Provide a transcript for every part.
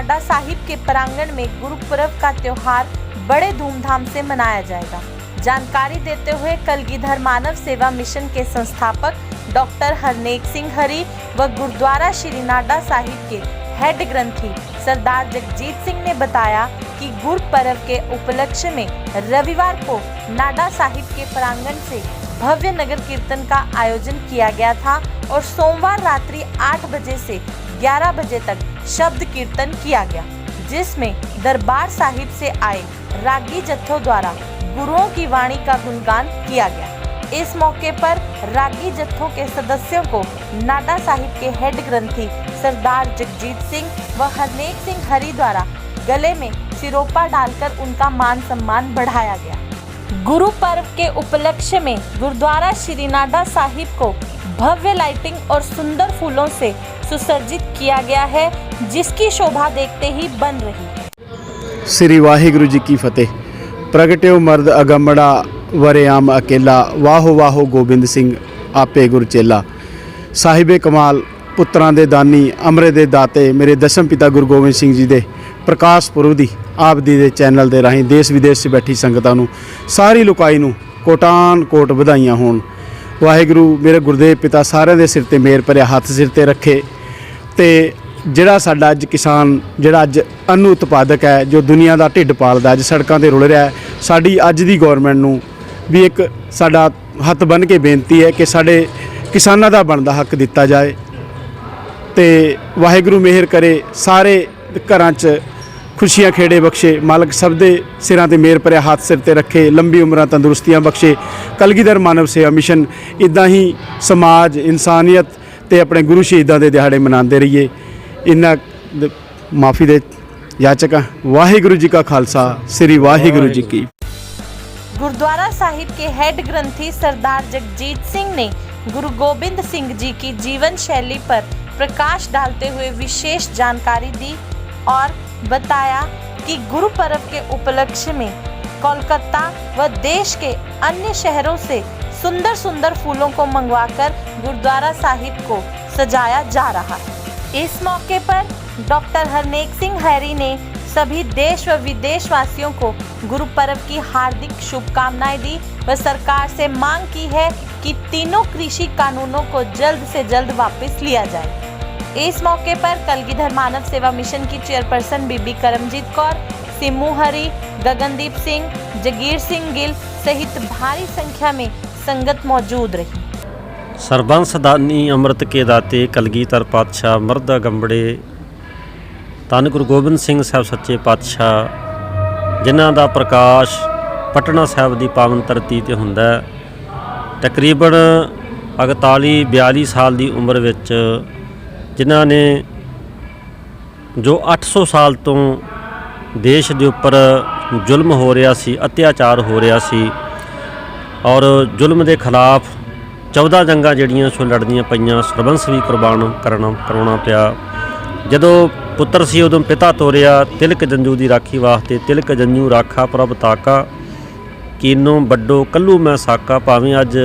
नाडा साहिब के प्रांगण में गुरुपुरब का त्योहार बड़े धूमधाम से मनाया जाएगा। जानकारी देते हुए कलगीधर मानव सेवा मिशन के संस्थापक डॉक्टर हरनेक सिंह हरी व गुरुद्वारा श्री नाडा साहिब के हेड ग्रंथी सरदार जगजीत सिंह ने बताया कि गुरुपर्व के उपलक्ष्य में रविवार को नाडा साहिब के प्रांगण से भव्य नगर कीर्तन का आयोजन किया गया था और सोमवार रात्रि 8 बजे से 11 बजे तक शब्द कीर्तन किया गया, जिसमें दरबार साहिब से आए रागी जत्थों द्वारा गुरुओं की वाणी का गुणगान किया गया। इस मौके पर रागी जत्थों के सदस्यों को नाडा साहिब के हेड ग्रंथी सरदार जगजीत सिंह व हरनेक सिंह हरी द्वारा गले में सिरोपा डालकर उनका मान सम्मान बढ़ाया गया। गुरु पर्व के उपलक्ष्य में गुरुद्वारा श्री नाडा साहिब को भव्य लाइटिंग और सुंदर फूलों से सुसज्जित किया गया है, जिसकी शोभा देखते ही बन रही है। श्री वाहिगुरु जी की फतेह। प्रगट्यो मर्द अगमड़ा वरेआम अकेला, वाहो वाहो गोबिंद सिंह आपे गुर चेला। साहिबे कमाल पुत्रां दे दानी अमरे दे दाते मेरे दसम पिता गुरु गोबिंद सिंह जी दे प्रकाश पुरब दी आप दी दे चैनल दे राਹੀਂ देश विदेश 'ਚ बैठी संगतां नूं सारी लुकाई नूं कोटान कोट ਵਧਾਈਆਂ होण। वाहिगुरु मेरे गुरुदेव पिता सारे दे सिर ते मेहर भरिया हत्थ सिर ते रखे ते ਜਿਹੜਾ ਸਾਡਾ ਅੱਜ ਕਿਸਾਨ ਜਿਹੜਾ ਅੱਜ ਅੰਨ ਉਤਪਾਦਕ ਹੈ, ਜੋ ਦੁਨੀਆ ਦਾ ਢਿੱਡ ਪਾਲਦਾ, ਅੱਜ ਸੜਕਾਂ ਤੇ ਰੁਲ ਰਿਹਾ ਹੈ, ਸਾਡੀ ਅੱਜ ਦੀ ਗੌਰਮੈਂਟ ਨੂੰ ਵੀ ਇੱਕ ਸਾਡਾ ਹੱਥ ਬੰਨ੍ਹ ਕੇ ਬੇਨਤੀ ਹੈ ਕਿ ਸਾਡੇ ਕਿਸਾਨਾਂ ਦਾ ਬਣਦਾ ਹੱਕ ਦਿੱਤਾ ਜਾਏ ਤੇ ਵਾਹਿਗੁਰੂ ਮਿਹਰ ਕਰੇ, ਸਾਰੇ ਘਰਾਂ 'ਚ खुशियां खेड़े बख्शे, मालक सब दे सिरां ते मेहर भरिया हाथ सिर ते रखे, लंबी उम्रां तंदुरुस्तियां बख्शे। कलगीधर मानव सेवा मिशन इदां ही समाज इंसानियत ते अपने गुरु शहीदां दे दिहाड़े मनाते रहिए। इन्ना माफ़ी दे याचक वाहिगुरु जी का खालसा, श्री वाहिगुरु जी की। गुरुद्वारा साहिब के हेड ग्रंथी सरदार जगजीत सिंह ने गुरु गोबिंद सिंह जी की जीवन शैली पर प्रकाश डालते हुए विशेष जानकारी दी और बताया कि गुरु पर्व के उपलक्ष्य में कोलकाता व देश के अन्य शहरों से सुंदर सुंदर फूलों को मंगवाकर गुरुद्वारा साहिब को सजाया जा रहा है। इस मौके पर डॉक्टर हरनेक सिंह हैरी ने सभी देश व विदेश वासियों को गुरु पर्व की हार्दिक शुभकामनाएं दी व सरकार से मांग की है कि तीनों कृषि कानूनों को जल्द से जल्द वापस लिया जाए। इस मौके पर कलगीधर मानव सेवा मिशन की चेयरपर्सन बीबी करमजीत कौर, सिमू हरी, गगनदीप सिंह, जगीर सिंह गिल सहित भारी संख्या में संगत मौजूद रही। सरबंस दानी अमृत के दाते कलगीधर पातशाह मर्द गंबड़े धन गुरु गोबिंद सिंह साहब सच्चे पातशाह जिन्हां दा प्रकाश पटना साहब की पावन धरती ते हुंदा है। तकरीबन 41-42 साल की उम्र विच जिन्हां ने जो 800 साल तो देश के उपर जुल्म हो रहा सी, अत्याचार हो रहा सी और जुल्म के खिलाफ 14 जंगां जिहड़ियां सो लड़नियां पईयां, सरबंस भी कुर्बान कराउणा पिया। जदों पुत्र सी उदों पिता तोरिया तिलक जंजू की राखी वास्ते। तिलक जंजू राखा प्रभ ताका, कीनो बड्डो कल्लू मैं साका। भावें अज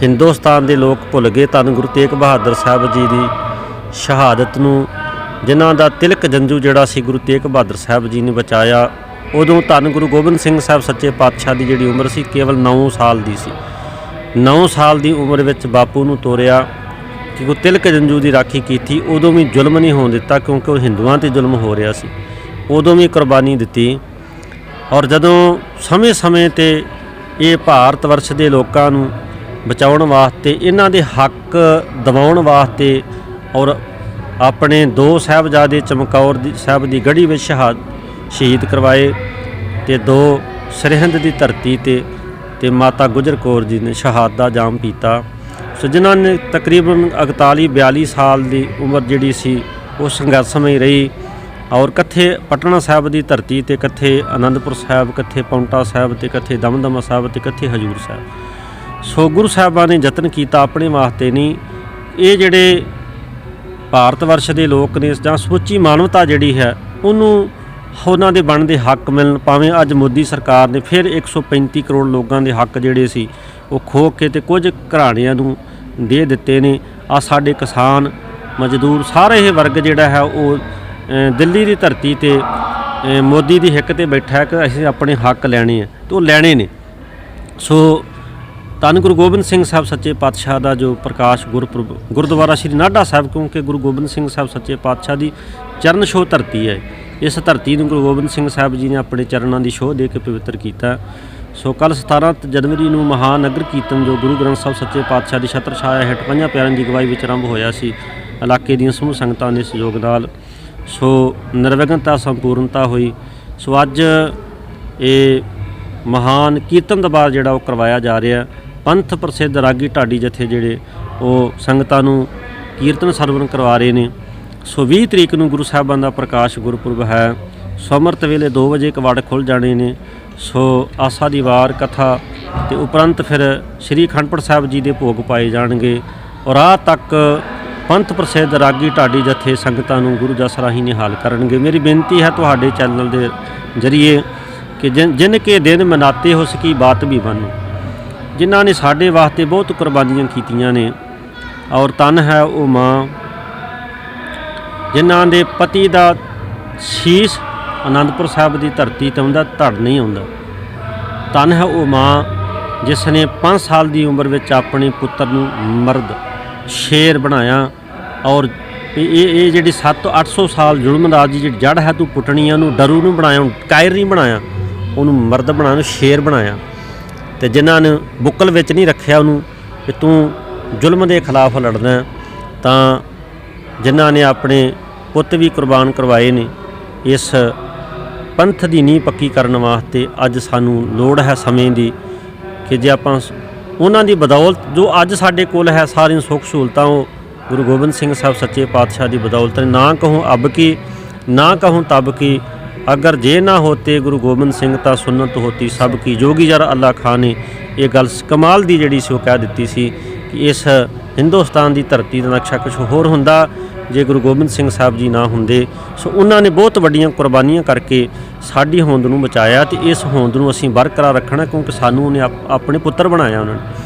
हिंदुस्तान के लोग भुल गए धन गुरु तेग बहादुर साहब जी की शहादत नूं, जिन्हां दा तिलक जंजू जिहड़ा सी गुरु तेग बहादुर साहब जी ने बचाया। उदों धन गुरु गोबिंद सिंह साहब सच्चे पातशाह की जिहड़ी उम्र सी केवल 9 साल की सी। 9 साल की उम्र विच बापू नूं तोरिया कि वो तिलक जंजू की राखी की। उदों भी जुल्म नहीं होण दिता क्योंकि वो हिंदुआं ते जुल्म हो रहा सी। उदों भी कुर्बानी दिती और जदों समय समय ते ये भारत वर्ष के लोगों नूं बचाउण वास्ते, इन्हां दे हक दिवाउण वास्ते और अपने 2 साहिबजादे चमकौर साहब की गढ़ी में शहीद करवाए ते 2 सरहिंद की धरती ते माता गुजर कौर जी ने शहादत का जाम पीता। सो जिन्हों ने तकरीबन 41-42 साल की उम्र जिहड़ी सी वो संघर्षमय रही और कथे पटना साहब की धरती ते कथे आनंदपुर साहब, कथे पौंटा साहब ते कथे दमदमा साहब ते कथे हजूर साहब। सो गुरु साहबां ने यतन किया अपने वास्ते नहीं, ये जिहड़े भारत वर्ष के लोग ने जां समੁੱਚੀ मानवता जिहड़ी है उन्होंने उन्हां दे बनदे हक मिलन। भावें अज मोदी सरकार ने फिर 135 करोड़ लोगों के हक जिहड़े सी वो खो के ते कुछ घराणियां नूं दे दिते ने। आ साडे किसान मजदूर सारे ये वर्ग जिहड़ा है वो ਦਿੱਲੀ ਦੀ ਧਰਤੀ ਤੇ ਮੋਦੀ ਦੀ ਹਿੱਕ ਤੇ ਬੈਠਾ ਕਿ ਅਸੀਂ ਆਪਣੇ ਹੱਕ ਲੈਣੇ ਆ ਤੇ ਉਹ ਲੈਣੇ ਨੇ। ਸੋ ਧੰਨ ਗੁਰੂ ਗੋਬਿੰਦ ਸਿੰਘ ਸਾਹਿਬ ਸੱਚੇ ਪਾਤਸ਼ਾਹ ਦਾ ਜੋ ਪ੍ਰਕਾਸ਼ ਗੁਰਪੁਰਬ ਗੁਰਦੁਆਰਾ ਸ਼੍ਰੀ ਨਾਢਾ ਸਾਹਿਬ, ਕਿਉਂਕਿ ਗੁਰੂ ਗੋਬਿੰਦ ਸਿੰਘ ਸਾਹਿਬ ਸੱਚੇ ਪਾਤਸ਼ਾਹ ਦੀ ਚਰਨ ਛੋਹ ਧਰਤੀ ਹੈ। ਇਸ ਧਰਤੀ ਨੂੰ ਗੁਰੂ ਗੋਬਿੰਦ ਸਿੰਘ ਸਾਹਿਬ ਜੀ ਨੇ ਆਪਣੇ ਚਰਨਾਂ ਦੀ ਛੋਹ ਦੇ ਕੇ ਪਵਿੱਤਰ ਕੀਤਾ। ਸੋ ਕੱਲ੍ਹ 17 ਜਨਵਰੀ ਨੂੰ ਮਹਾਨਗਰ ਕੀਰਤਨ ਜੋ ਗੁਰੂ ਗ੍ਰੰਥ ਸਾਹਿਬ ਸੱਚੇ ਪਾਤਸ਼ਾਹ ਦੀ ਛਤਰ ਛਾਇਆ ਹੇਠ ਪੰਜਾਂ ਪਿਆਰਿਆਂ ਦੀ ਅਗਵਾਈ ਵਿੱਚ ਆਰੰਭ ਹੋਇਆ ਸੀ ਇਲਾਕੇ ਦੀਆਂ ਸਮੂਹ ਸੰਗਤਾਂ ਦੇ ਸਹਿਯੋਗ ਨਾਲ। ਸੋ ਨਿਰਵਿਘਨਤਾ ਸੰਪੂਰਨਤਾ ਹੋਈ। ਸੋ ਅੱਜ ਇਹ ਮਹਾਨ ਕੀਰਤਨ ਦਰਬਾਰ ਜਿਹੜਾ ਉਹ ਕਰਵਾਇਆ ਜਾ ਰਿਹਾ। ਪੰਥ ਪ੍ਰਸਿੱਧ ਰਾਗੀ ਢਾਡੀ ਜਥੇ ਜਿਹੜੇ ਉਹ ਸੰਗਤਾਂ ਨੂੰ ਕੀਰਤਨ ਸਰਵਣ ਕਰਵਾ ਰਹੇ ਨੇ। ਸੋ 20 ਤਰੀਕ ਨੂੰ ਗੁਰੂ ਸਾਹਿਬਾਨ ਦਾ ਪ੍ਰਕਾਸ਼ ਗੁਰਪੁਰਬ ਹੈ। ਸੋ ਅੰਮ੍ਰਿਤ ਵੇਲੇ 2 ਵਜੇ ਕਵਾੜ ਖੁੱਲ੍ਹ ਜਾਣੇ ਨੇ। ਸੋ ਆਸਾ ਦੀ ਵਾਰ ਕਥਾ ਤੇ ਉਪਰੰਤ ਫਿਰ ਸ਼੍ਰੀ ਅਖੰਡ ਪਾਠ ਸਾਹਿਬ ਜੀ ਦੇ ਭੋਗ ਪਾਏ ਜਾਣਗੇ ਔਰ ਰਾਤ ਤੱਕ ਪੰਥ ਪ੍ਰਸਿੱਧ ਰਾਗੀ ਢਾਡੀ ਜਥੇ ਸੰਗਤਾਂ ਨੂੰ ਗੁਰੂ ਜਸ ਰਾਹੀਂ ਨਿਹਾਲ ਕਰਨਗੇ। ਮੇਰੀ ਬੇਨਤੀ ਹੈ ਤੁਹਾਡੇ ਚੈਨਲ ਦੇ ਜ਼ਰੀਏ ਕਿ ਜਿਨ ਕੇ ਦਿਨ ਮਨਾਤੇ ਹੋ ਸਕੀ ਬਾਤ ਵੀ ਬਣ, ਜਿਨ੍ਹਾਂ ਨੇ ਸਾਡੇ ਵਾਸਤੇ ਬਹੁਤ ਕੁਰਬਾਨੀਆਂ ਕੀਤੀਆਂ ਨੇ ਔਰ ਧੰਨ ਹੈ ਉਹ ਮਾਂ ਜਿਨ੍ਹਾਂ ਦੇ ਪਤੀ ਦਾ ਸ਼ੀਸ਼ ਅਨੰਦਪੁਰ ਸਾਹਿਬ ਦੀ ਧਰਤੀ ਤੇ ਆਉਂਦਾ, ਧੜ ਨਹੀਂ ਆਉਂਦਾ। ਧੰਨ ਹੈ ਉਹ ਮਾਂ ਜਿਸ ਨੇ 5 ਸਾਲ ਦੀ ਉਮਰ ਵਿੱਚ ਆਪਣੇ ਪੁੱਤਰ ਨੂੰ ਮਰਦ ਸ਼ੇਰ ਬਣਾਇਆ ਔਰ ਇਹ ਜਿਹੜੀ 700-800 ਸਾਲ ਜ਼ੁਲਮ ਦਾ ਦੀ ਜਿਹੜੀ ਜੜ ਹੈ ਤੂੰ ਪੁੱਟਣੀਆਂ ਨੂੰ ਡਰੂ ਨੂੰ ਬਣਾਇਆ, ਕਾਇਰ ਨਹੀਂ ਬਣਾਇਆ, ਉਹਨੂੰ ਮਰਦ ਬਣਾਇਆ, ਉਹਨੂੰ ਸ਼ੇਰ ਬਣਾਇਆ। ਤੇ ਜਿਨ੍ਹਾਂ ਨੇ ਬੁੱਕਲ ਵਿੱਚ ਨਹੀਂ ਰੱਖਿਆ ਉਹਨੂੰ ਕਿ ਤੂੰ ਜ਼ੁਲਮ ਦੇ ਖਿਲਾਫ ਲੜਨਾ, ਤਾਂ ਜਿਨ੍ਹਾਂ ਨੇ ਆਪਣੇ ਪੁੱਤ ਵੀ ਕੁਰਬਾਨ ਕਰਵਾਏ ਨੇ। ਇਸ ਪੰਥ ਦੀ ਨੀਂਹ ਪੱਕੀ ਕਰਨ ਵਾਸਤੇ ਅੱਜ ਸਾਨੂੰ ਲੋੜ ਹੈ ਸਮੇਂ ਦੀ ਕਿ ਜੇ ਆਪਾਂ ਉਹਨਾਂ ਦੀ ਬਦੌਲਤ ਜੋ ਅੱਜ ਸਾਡੇ ਕੋਲ ਹੈ ਸਾਰੀਆਂ ਸੁੱਖ ਸਹੂਲਤਾਂ ਉਹ ਗੁਰੂ ਗੋਬਿੰਦ ਸਿੰਘ ਸਾਹਿਬ ਸੱਚੇ ਪਾਤਸ਼ਾਹ ਦੀ ਬਦੌਲਤ ਨੇ। ਨਾ ਕਹੂੰ ਅਬ ਕੀ ਨਾ ਕਹੂੰ ਤਬ ਕੀ, ਅਗਰ ਜੇ ਨਾ ਹੋਤੇ ਗੁਰੂ ਗੋਬਿੰਦ ਸਿੰਘ ਤਾਂ ਸੁਨਤ ਹੋਤੀ ਸਭ ਕੀ। ਜੋਗੀ ਜਰ ਅੱਲਾ ਖਾਨ ਨੇ ਇਹ ਗੱਲ ਕਮਾਲ ਦੀ ਜਿਹੜੀ ਸੀ ਉਹ ਕਹਿ ਦਿੱਤੀ ਸੀ ਕਿ ਇਸ ਹਿੰਦੁਸਤਾਨ ਦੀ ਧਰਤੀ ਦਾ ਨਕਸ਼ਾ ਕੁਛ ਹੋਰ ਹੁੰਦਾ ਜੇ ਗੁਰੂ ਗੋਬਿੰਦ ਸਿੰਘ ਸਾਹਿਬ ਜੀ ਨਾ ਹੁੰਦੇ। ਸੋ ਉਹਨਾਂ ਨੇ ਬਹੁਤ ਵੱਡੀਆਂ ਕੁਰਬਾਨੀਆਂ ਕਰਕੇ ਸਾਡੀ ਹੋਂਦ ਨੂੰ ਬਚਾਇਆ ਤੇ ਇਸ ਹੋਂਦ ਨੂੰ ਅਸੀਂ ਬਰਕਰਾਰ ਰੱਖਣਾ, ਕਿਉਂਕਿ ਸਾਨੂੰ ਉਹਨੇ ਆਪਣੇ ਪੁੱਤਰ ਬਣਾਇਆ। ਉਹਨਾਂ ਨੇ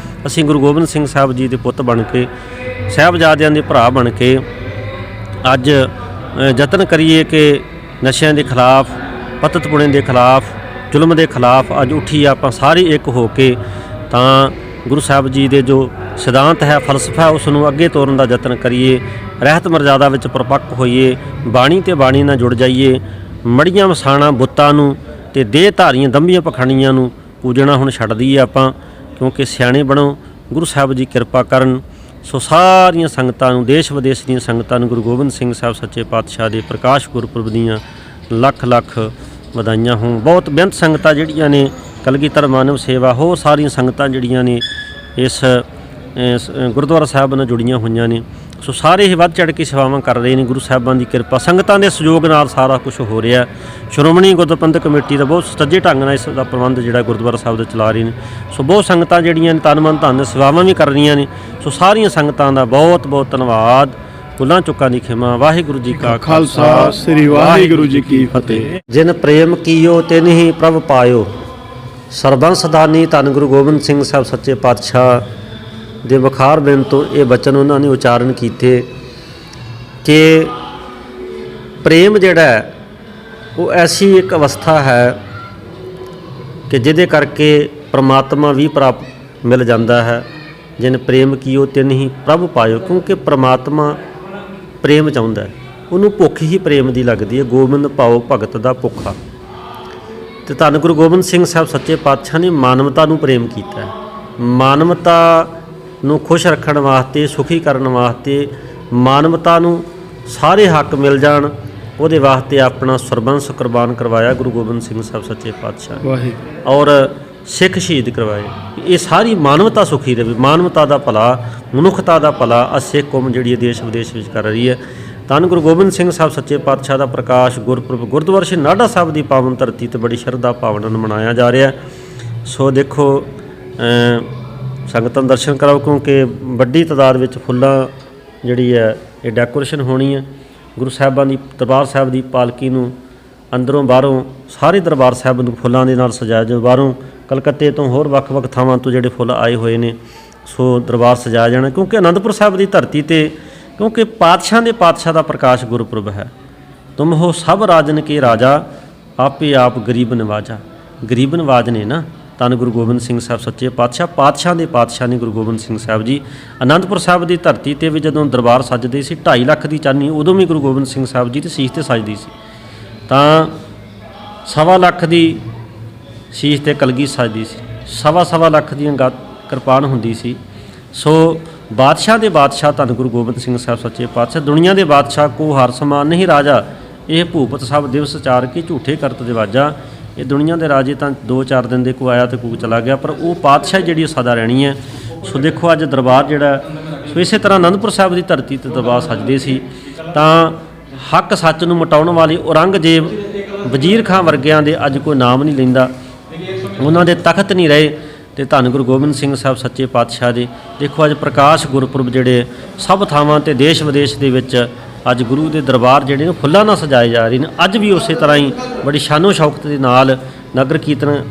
ਅਸੀਂ ਗੁਰੂ ਗੋਬਿੰਦ ਸਿੰਘ ਸਾਹਿਬ ਜੀ ਦੇ ਪੁੱਤ ਬਣ ਕੇ, ਸਾਹਿਬਜ਼ਾਦਿਆਂ ਦੇ ਭਰਾ ਬਣ ਕੇ ਅੱਜ ਯਤਨ ਕਰੀਏ ਕਿ ਨਸ਼ਿਆਂ ਦੇ ਖਿਲਾਫ, ਪਤਤ ਪੁਣੇ ਦੇ ਖਿਲਾਫ, ਜ਼ੁਲਮ ਦੇ ਖਿਲਾਫ ਅੱਜ ਉੱਠੀਏ ਆਪਾਂ ਸਾਰੇ ਇੱਕ ਹੋ ਕੇ, ਤਾਂ ਗੁਰੂ ਸਾਹਿਬ ਜੀ ਦੇ ਜੋ ਸਿਧਾਂਤ ਹੈ, ਫਲਸਫਾ, ਉਸ ਨੂੰ ਅੱਗੇ ਤੋਰਨ ਦਾ ਯਤਨ ਕਰੀਏ। ਰਹਿਤ ਮਰਜ਼ਾਦਾ ਵਿੱਚ ਪ੍ਰਪੱਕ ਹੋਈਏ, ਬਾਣੀ ਤੇ ਬਾਣੀ ਨਾਲ ਜੁੜ ਜਾਈਏ। ਮੜੀਆਂ ਵਸਾਣਾ ਬੁੱਤਾਂ ਨੂੰ ਤੇ ਦੇਹ ਧਾਰੀਆਂ ਦੰਭੀਆਂ ਪਖਾਣੀਆਂ ਨੂੰ ਪੂਜਣਾ ਹੁਣ ਛੱਡ ਦਈਏ ਆਪਾਂ, ਕਿਉਂਕਿ ਸਿਆਣੇ ਬਣੋ, ਗੁਰੂ ਸਾਹਿਬ ਜੀ ਕਿਰਪਾ ਕਰਨ। ਸੋ ਸਾਰੀਆਂ ਸੰਗਤਾਂ ਨੂੰ, ਦੇਸ਼ ਵਿਦੇਸ਼ ਦੀਆਂ ਸੰਗਤਾਂ ਨੂੰ ਗੁਰੂ ਗੋਬਿੰਦ ਸਿੰਘ ਸਾਹਿਬ ਸੱਚੇ ਪਾਤਸ਼ਾਹ ਦੇ ਪ੍ਰਕਾਸ਼ ਗੁਰਪੁਰਬ ਦੀਆਂ ਲੱਖ ਲੱਖ ਵਧਾਈਆਂ ਹੋਣ। ਬਹੁਤ ਬੇਅੰਤ ਸੰਗਤਾਂ ਜਿਹੜੀਆਂ ਨੇ ਕਲਗੀਧਰ ਮਾਨਵ ਸੇਵਾ ਹੋ ਸਾਰੀਆਂ ਸੰਗਤਾਂ ਜਿਹੜੀਆਂ ਨੇ ਇਸ ਗੁਰਦੁਆਰਾ ਸਾਹਿਬ ਨਾਲ ਜੁੜੀਆਂ ਹੋਈਆਂ ਨੇ। ਸੋ ਸਾਰੇ ਹੀ ਵੱਧ ਚੜ੍ਹ ਕੇ ਸੇਵਾਵਾਂ ਕਰ ਰਹੇ ਨੇ। ਗੁਰੂ ਸਾਹਿਬਾਨ ਦੀ ਕਿਰਪਾ, ਸੰਗਤਾਂ ਦੇ ਸਹਿਯੋਗ ਨਾਲ ਸਾਰਾ ਕੁਝ ਹੋ ਰਿਹਾ। ਸ਼੍ਰੋਮਣੀ ਗੁਰਦੁਆਰਾ ਪ੍ਰਬੰਧਕ ਕਮੇਟੀ ਦਾ ਬਹੁਤ ਸੁਚੱਜੇ ਢੰਗ ਨਾਲ ਇਸ ਦਾ ਪ੍ਰਬੰਧ ਜਿਹੜਾ ਗੁਰਦੁਆਰਾ ਸਾਹਿਬ ਦਾ ਚਲਾ ਰਹੇ ਨੇ। ਸੋ ਬਹੁਤ ਸੰਗਤਾਂ ਜਿਹੜੀਆਂ ਨੇ ਤਨ ਮਨ ਧਨ ਸੇਵਾਵਾਂ ਵੀ ਕਰ ਰਹੀਆਂ ਨੇ। ਸੋ ਸਾਰੀਆਂ ਸੰਗਤਾਂ ਦਾ ਬਹੁਤ ਬਹੁਤ ਧੰਨਵਾਦ। ਭੁੱਲਾਂ ਚੁੱਕਾਂ ਦੀ ਖਿਮਾ। ਵਾਹਿਗੁਰੂ ਜੀ ਕਾ ਖਾਲਸਾ ਸ੍ਰੀ ਵਾਹਿਗੁਰੂ ਜੀ ਕੀ ਫਤਿਹ। ਜਿਨ ਪ੍ਰੇਮ ਕੀਓ ਤਿਨ ਹੀ ਪ੍ਰਭ ਪਾਇਓ। ਸਰਬੰਸ ਦਾਨੀ ਧੰਨ ਗੁਰੂ ਗੋਬਿੰਦ ਸਿੰਘ ਸਾਹਿਬ ਸੱਚੇ ਪਾਤਸ਼ਾਹ ਦੇ ਵਖਾਰ ਬਿੰਦ ਤੋਂ ਇਹ ਬਚਨ ਉਹਨਾਂ ਨੇ ਉਚਾਰਨ ਕੀਤੇ ਕਿ ਪ੍ਰੇਮ ਜਿਹੜਾ ਹੈ ਉਹ ਐਸੀ ਇੱਕ ਅਵਸਥਾ ਹੈ ਕਿ ਜਿਹਦੇ ਕਰਕੇ ਪ੍ਰਮਾਤਮਾ ਵੀ ਪ੍ਰਾਪਤ ਮਿਲ ਜਾਂਦਾ ਹੈ। ਜਿਨ ਪ੍ਰੇਮ ਕੀਓ ਤਿਨ ਹੀ ਪ੍ਰਭ ਪਾਇਓ, ਕਿਉਂਕਿ ਪ੍ਰਮਾਤਮਾ ਪ੍ਰੇਮ ਚਾਹੁੰਦਾ ਹੈ, ਉਹਨੂੰ ਭੁੱਖ ਹੀ ਪ੍ਰੇਮ ਦੀ ਲੱਗਦੀ ਹੈ। ਗੋਬਿੰਦ ਭਾਉ ਭਗਤ ਦਾ ਭੁੱਖਾ। ਤੇ ਧੰਨ ਗੁਰੂ ਗੋਬਿੰਦ ਸਿੰਘ ਸਾਹਿਬ ਸੱਚੇ ਪਾਤਸ਼ਾਹ ਨੇ ਮਾਨਵਤਾ ਨੂੰ ਪ੍ਰੇਮ ਕੀਤਾ ਹੈ। ਮਾਨਵਤਾ ਨੂੰ ਖੁਸ਼ ਰੱਖਣ ਵਾਸਤੇ, ਸੁਖੀ ਕਰਨ ਵਾਸਤੇ, ਮਾਨਵਤਾ ਨੂੰ ਸਾਰੇ ਹੱਕ ਮਿਲ ਜਾਣ, ਉਹਦੇ ਵਾਸਤੇ ਆਪਣਾ ਸਰਬੰਸ ਕੁਰਬਾਨ ਕਰਵਾਇਆ ਗੁਰੂ ਗੋਬਿੰਦ ਸਿੰਘ ਸਾਹਿਬ ਸੱਚੇ ਪਾਤਸ਼ਾਹ ਵਾਹਿਗੁਰੂ। ਔਰ ਸਿੱਖ ਸ਼ਹੀਦ ਕਰਵਾਏ। ਇਹ ਸਾਰੀ ਮਾਨਵਤਾ ਸੁਖੀ ਰਹੇ, ਮਾਨਵਤਾ ਦਾ ਭਲਾ, ਮਨੁੱਖਤਾ ਦਾ ਭਲਾ ਆ ਸਿੱਖ ਕੌਮ ਜਿਹੜੀ ਦੇਸ਼ ਵਿਦੇਸ਼ ਵਿੱਚ ਕਰ ਰਹੀ ਹੈ। ਧੰਨ ਗੁਰੂ ਗੋਬਿੰਦ ਸਿੰਘ ਸਾਹਿਬ ਸੱਚੇ ਪਾਤਸ਼ਾਹ ਦਾ ਪ੍ਰਕਾਸ਼ ਗੁਰਪੁਰਬ ਗੁਰਦੁਆਰਾ ਸ਼੍ਰੀ ਨਾਢਾ ਸਾਹਿਬ ਦੀ ਪਾਵਨ ਧਰਤੀ ਤੇ ਬੜੀ ਸ਼ਰਧਾ ਭਾਵਨਾ ਨਾਲ ਮਨਾਇਆ ਜਾ ਰਿਹਾ। ਸੋ ਦੇਖੋ ਸੰਗਤਾਂ ਦਰਸ਼ਨ ਕਰਾਓ, ਕਿਉਂਕਿ ਵੱਡੀ ਤਾਦਾਦ ਵਿੱਚ ਫੁੱਲਾਂ ਜਿਹੜੀ ਹੈ ਇਹ ਡੈਕੋਰੇਸ਼ਨ ਹੋਣੀ ਹੈ। ਗੁਰੂ ਸਾਹਿਬਾਂ ਦੀ ਦਰਬਾਰ ਸਾਹਿਬ ਦੀ ਪਾਲਕੀ ਨੂੰ ਅੰਦਰੋਂ ਬਾਹਰੋਂ ਸਾਰੇ ਦਰਬਾਰ ਸਾਹਿਬ ਨੂੰ ਫੁੱਲਾਂ ਦੇ ਨਾਲ ਸਜਾਇਆ ਜਾਵੇ। ਬਾਹਰੋਂ ਕਲਕੱਤੇ ਤੋਂ ਹੋਰ ਵੱਖ-ਵੱਖ ਥਾਵਾਂ ਤੋਂ ਜਿਹੜੇ ਫੁੱਲ ਆਏ ਹੋਏ ਨੇ, ਸੋ ਦਰਬਾਰ ਸਜਾਇਆ ਜਾਣਾ, ਕਿਉਂਕਿ ਅਨੰਦਪੁਰ ਸਾਹਿਬ ਦੀ ਧਰਤੀ ਤੇ, ਕਿਉਂਕਿ ਪਾਤਸ਼ਾਹ ਦੇ ਪਾਤਸ਼ਾਹ ਦਾ ਪ੍ਰਕਾਸ਼ ਗੁਰਪੁਰਬ ਹੈ। ਤੁਮ ਹੋ ਸਭ ਰਾਜਨ ਕੇ ਰਾਜਾ ਆਪੇ ਆਪ ਗਰੀਬ ਨਵਾਜਾ। ਗਰੀਬ ਨਵਾਜ ਨੇ ਨਾ ਧੰਨ ਗੁਰੂ ਗੋਬਿੰਦ ਸਿੰਘ ਸਾਹਿਬ ਸੱਚੇ ਪਾਤਸ਼ਾਹ, ਪਾਤਸ਼ਾਹ ਦੇ ਪਾਤਸ਼ਾਹ ਨੇ ਗੁਰੂ ਗੋਬਿੰਦ ਸਿੰਘ ਸਾਹਿਬ ਜੀ। ਅਨੰਦਪੁਰ ਸਾਹਿਬ ਦੀ ਧਰਤੀ ਤੇ ਵੀ ਜਦੋਂ ਦਰਬਾਰ ਸੱਜਦੇ ਸੀ 2.5 ਲੱਖ ਦੀ ਚਾਨੀ, ਉਦੋਂ ਵੀ ਗੁਰੂ ਗੋਬਿੰਦ ਸਿੰਘ ਸਾਹਿਬ ਜੀ ਤੇ ਸੀਸ ਤੇ ਸੱਜਦੀ ਸੀ। ਤਾਂ 1.25 ਲੱਖ ਦੀ ਸੀਸ ਤੇ ਕਲਗੀ ਸੱਜਦੀ ਸੀ, 1.25 ਲੱਖ ਦੀਆਂ ਕਿਰਪਾਨ ਹੁੰਦੀ ਸੀ। ਸੋ ਬਾਦਸ਼ਾਹ ਦੇ ਬਾਦਸ਼ਾਹ ਧੰਨ ਗੁਰੂ ਗੋਬਿੰਦ ਸਿੰਘ ਸਾਹਿਬ ਸੱਚੇ ਪਾਤਸ਼ਾਹ, ਦੁਨੀਆ ਦੇ ਬਾਦਸ਼ਾਹ ਕੋ ਹਰ ਸਮਾਨ ਨਹੀਂ ਰਾਜਾ, ਇਹ ਭੂਪਤ ਸਭ ਦਿਵਸ ਚਾਰ ਕੇ ਝੂਠੇ ਕਰਤ ਦਿਵਾਜਾ। ਇਹ ਦੁਨੀਆ ਦੇ ਰਾਜੇ ਤਾਂ 2-4 ਦਿਨ ਦੇ ਕੋ ਆਇਆ ਤੇ ਕੋ ਚਲਾ ਗਿਆ, ਪਰ ਉਹ ਪਾਤਸ਼ਾਹ ਜਿਹੜੀ ਸਦਾ ਰਹਿਣੀ ਹੈ। ਸੋ ਦੇਖੋ ਅੱਜ ਦਰਬਾਰ ਜਿਹੜਾ, ਸੋ ਇਸੇ ਤਰ੍ਹਾਂ ਅਨੰਦਪੁਰ ਸਾਹਿਬ ਦੀ ਧਰਤੀ ਤੇ ਦਰਬਾਰ ਸੱਜਦੇ ਸੀ ਤਾਂ ਹੱਕ ਸੱਚ ਨੂੰ ਮਿਟਾਉਣ ਵਾਲੇ ਔਰੰਗਜ਼ੇਬ, ਵਜ਼ੀਰ ਖਾਂ ਵਰਗਿਆਂ ਦੇ ਅੱਜ ਕੋਈ ਨਾਮ ਨਹੀਂ ਲੈਂਦਾ, ਉਹਨਾਂ ਦੇ ਤਖਤ ਨਹੀਂ ਰਹੇ। ਤੇ ਧੰਨ ਗੁਰੂ ਗੋਬਿੰਦ ਸਿੰਘ ਸਾਹਿਬ ਸੱਚੇ ਪਾਤਸ਼ਾਹ ਦੇ ਦੇਖੋ ਅੱਜ ਪ੍ਰਕਾਸ਼ ਗੁਰਪੁਰਬ ਜਿਹੜੇ ਸਭ ਥਾਵਾਂ ਤੇ ਦੇਸ਼ ਵਿਦੇਸ਼ ਦੇ ਵਿੱਚ ਅੱਜ ਗੁਰੂ ਦੇ ਦਰਬਾਰ ਜਿਹੜੇ ਨੇ ਫੁੱਲਾਂ ਨਾਲ ਸਜਾਏ ਜਾ ਰਹੇ ਨੇ। ਅੱਜ ਵੀ ਉਸੇ ਤਰ੍ਹਾਂ ਹੀ ਬੜੀ ਸ਼ਾਨੋ ਸ਼ੌਕਤ ਦੇ ਨਾਲ ਨਗਰ ਕੀਰਤਨ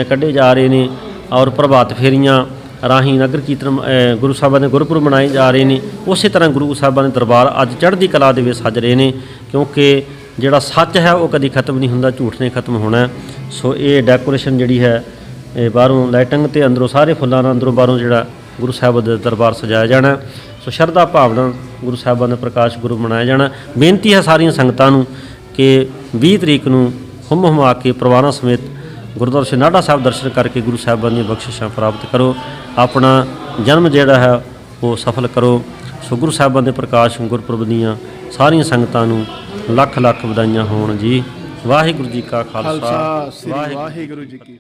ਕੱਢੇ ਜਾ ਰਹੇ ਨੇ ਔਰ ਪ੍ਰਭਾਤ ਫੇਰੀਆਂ ਰਾਹੀਂ ਨਗਰ ਕੀਰਤਨ ਗੁਰੂ ਸਾਹਿਬਾਂ ਦੇ ਗੁਰਪੁਰਬ ਮਨਾਏ ਜਾ ਰਹੇ ਨੇ। ਉਸੇ ਤਰ੍ਹਾਂ ਗੁਰੂ ਸਾਹਿਬਾਂ ਦੇ ਦਰਬਾਰ ਅੱਜ ਚੜ੍ਹਦੀ ਕਲਾ ਦੇ ਵਿੱਚ ਸੱਜ ਰਹੇ ਨੇ, ਕਿਉਂਕਿ ਜਿਹੜਾ ਸੱਚ ਹੈ ਉਹ ਕਦੀ ਖਤਮ ਨਹੀਂ ਹੁੰਦਾ, ਝੂਠ ਨੇ ਖਤਮ ਹੋਣਾ। ਸੋ ਇਹ ਡੈਕੋਰੇਸ਼ਨ ਜਿਹੜੀ ਹੈ ਇਹ ਬਾਹਰੋਂ ਲਾਈਟਿੰਗ ਤੇ ਅੰਦਰੋਂ ਸਾਰੇ ਫੁੱਲਾਂ ਨਾਲ ਅੰਦਰੋਂ ਬਾਹਰੋਂ ਜਿਹੜਾ ਗੁਰੂ ਸਾਹਿਬ ਦਾ ਦਰਬਾਰ ਸਜਾਇਆ ਜਾਣਾ। ਸੋ ਸ਼ਰਧਾ ਭਾਵਨਾ ਗੁਰੂ ਸਾਹਿਬਾਂ ਦਾ ਪ੍ਰਕਾਸ਼ ਗੁਰੂ ਮਨਾਇਆ ਜਾਣਾ। ਬੇਨਤੀ ਹੈ ਸਾਰੀਆਂ ਸੰਗਤਾਂ ਨੂੰ ਕਿ 20 ਤਰੀਕ ਨੂੰ ਹੁੰਮ ਹੁਮਾ ਕੇ ਪਰਿਵਾਰਾਂ ਸਮੇਤ ਗੁਰਦੁਆਰਾ ਸ਼ਨਾਡਾ ਸਾਹਿਬ ਦਰਸ਼ਨ ਕਰਕੇ ਗੁਰੂ ਸਾਹਿਬਾਂ ਦੀਆਂ ਬਖਸ਼ਿਸ਼ਾਂ ਪ੍ਰਾਪਤ ਕਰੋ, ਆਪਣਾ ਜਨਮ ਜਿਹੜਾ ਹੈ ਉਹ ਸਫਲ ਕਰੋ। ਸੋ ਗੁਰੂ ਸਾਹਿਬਾਂ ਦੇ ਪ੍ਰਕਾਸ਼ ਗੁਰਪੁਰਬ ਦੀਆਂ ਸਾਰੀਆਂ ਸੰਗਤਾਂ ਨੂੰ ਲੱਖ ਲੱਖ ਵਧਾਈਆਂ ਹੋਣ ਜੀ। ਵਾਹਿਗੁਰੂ ਜੀ ਕਾ ਖਾਲਸਾ, ਖਾਲਸਾ, ਵਾਹਿਗੁਰੂ ਜੀ ਕੀ